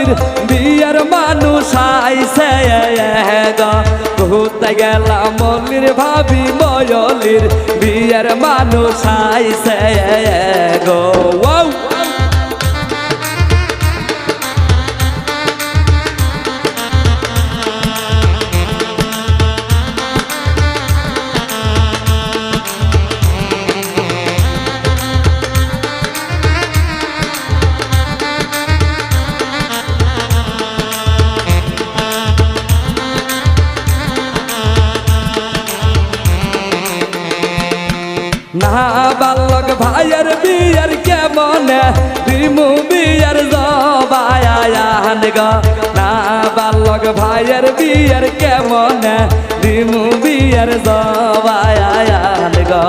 ময়লির বিয়ার মানুষ আইছে গো কোথায় গেলাম মল্লির ভাবি ময়লির বিয়ার মানুষ আইছে গো ওয়াও না বালক ভাইয়ের বিয়ার কেমন দিমু বিয়ার জবায়ান গো না বালক ভাইয়ের বিয়ার কেমন দিমু বিয়ার জবায়ান গো